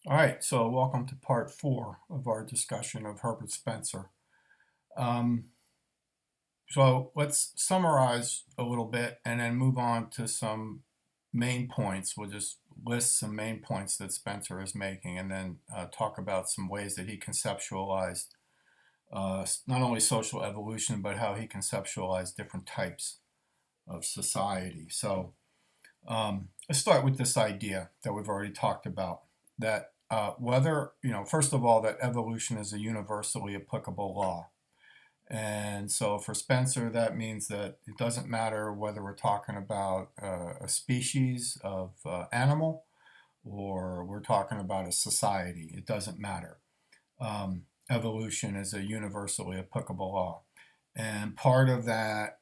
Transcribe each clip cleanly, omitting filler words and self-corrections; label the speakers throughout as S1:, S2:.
S1: All right, so welcome to part 4 of our discussion of Herbert Spencer. Um, so let's summarize a little bit and then move on to some main points. We'll just list some main points that Spencer is making and then talk about some ways that he conceptualized not only social evolution, but how he conceptualized different types of society. So let's start with this idea that we've already talked about, that first of all, that evolution is a universally applicable law. And so for Spencer, that means that it doesn't matter whether we're talking about a species of animal or we're talking about a society. It doesn't matter. Evolution is a universally applicable law. And part of that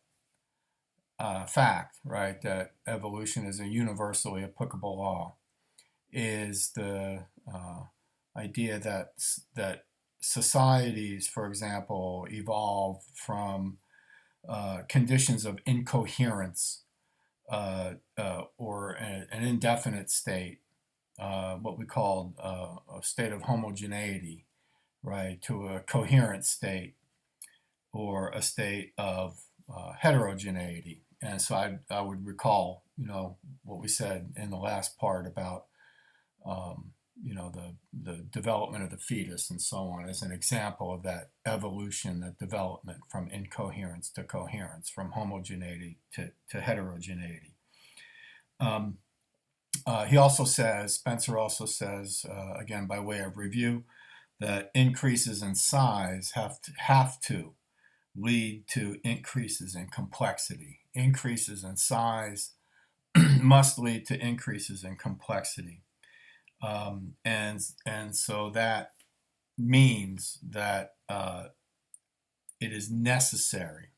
S1: fact, right, that evolution is a universally applicable law, is the idea that societies, for example, evolve from conditions of incoherence or an indefinite state, what we call a state of homogeneity, right, to a coherent state or a state of heterogeneity. And so I would recall, what we said in the last part about, the development of the fetus and so on as an example of that evolution, that development from incoherence to coherence, from homogeneity to heterogeneity. Spencer also says, again, by way of review, that increases in size have to lead to increases in complexity. Increases in size must lead to increases in complexity. And so that means that it is necessary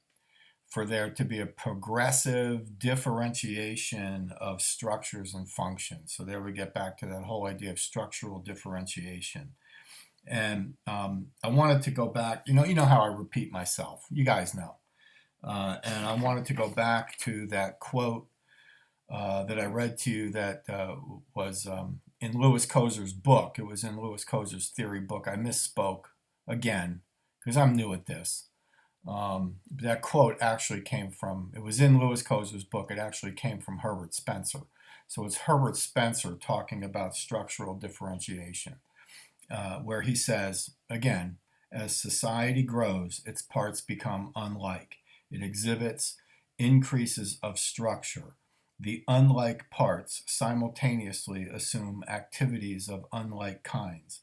S1: for there to be a progressive differentiation of structures and functions. So there we get back to that whole idea of structural differentiation. And I wanted to go back, you know how I repeat myself, you guys know. And I wanted to go back to that quote that I read to you that was in Lewis Kozer's book. It was in Lewis Kozer's theory book. I misspoke again because I'm new at this. That quote actually it was in Lewis Kozer's book. It actually came from Herbert Spencer. So it's Herbert Spencer talking about structural differentiation, where he says, again, as society grows, its parts become unlike. It exhibits increases of structure. The unlike parts simultaneously assume activities of unlike kinds.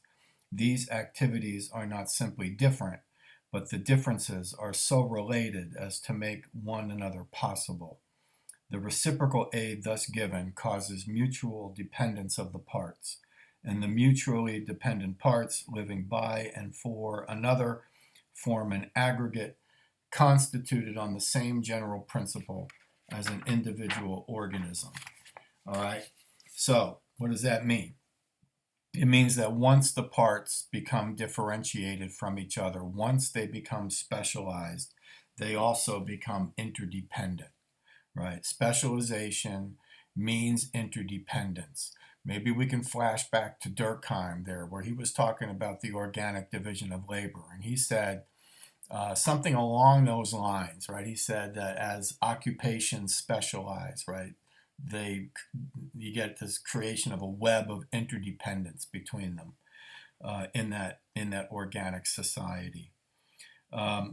S1: These activities are not simply different, but the differences are so related as to make one another possible. The reciprocal aid thus given causes mutual dependence of the parts, and the mutually dependent parts living by and for another form an aggregate constituted on the same general principle as an individual organism. All right. So what does that mean? It means that once the parts become differentiated from each other, once they become specialized, they also become interdependent, right? Specialization means interdependence. Maybe we can flash back to Durkheim there, where he was talking about the organic division of labor. And he said, something along those lines, right? He said that as occupations specialize, right, you get this creation of a web of interdependence between them in that organic society.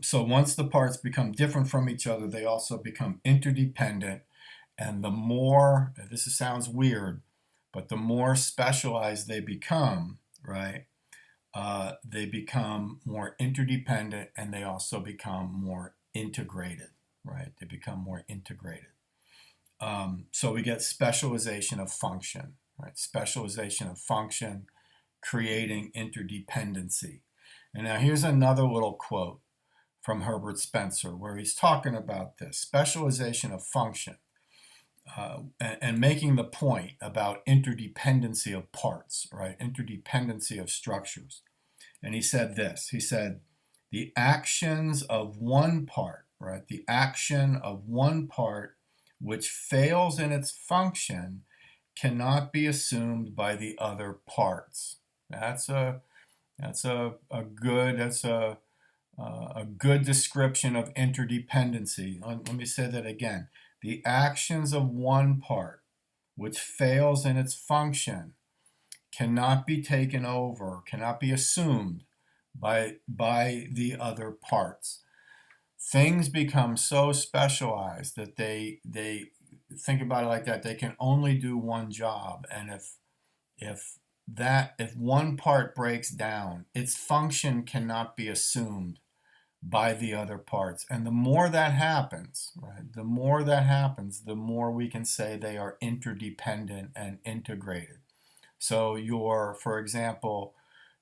S1: So once the parts become different from each other, they also become interdependent, and the more, sounds weird, but the more specialized they become, right? They become more interdependent, and they also become more integrated, right? They become more integrated. So we get specialization of function, right? Specialization of function, creating interdependency. And now here's another little quote from Herbert Spencer where he's talking about this specialization of function and making the point about interdependency of parts, right? Interdependency of structures. And he said this, he said, the actions of one part, right? The action of one part which fails in its function cannot be assumed by the other parts, That's a a good description of interdependency. Let me say that again. The actions of one part, which fails in its function, cannot be taken over, cannot be assumed by the other parts. Things become so specialized that they think about it like that. They can only do one job, and if if one part breaks down, its function cannot be assumed by the other parts. And the more that happens, right, the more that happens, the more we can say they are interdependent and integrated. So for example,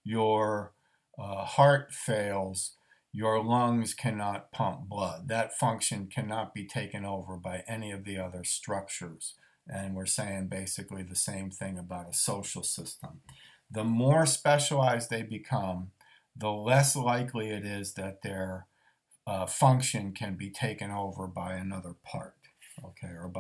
S1: your heart fails, your lungs cannot pump blood. That function cannot be taken over by any of the other structures. And we're saying basically the same thing about a social system. The more specialized they become, the less likely it is that their function can be taken over by another part, okay, or by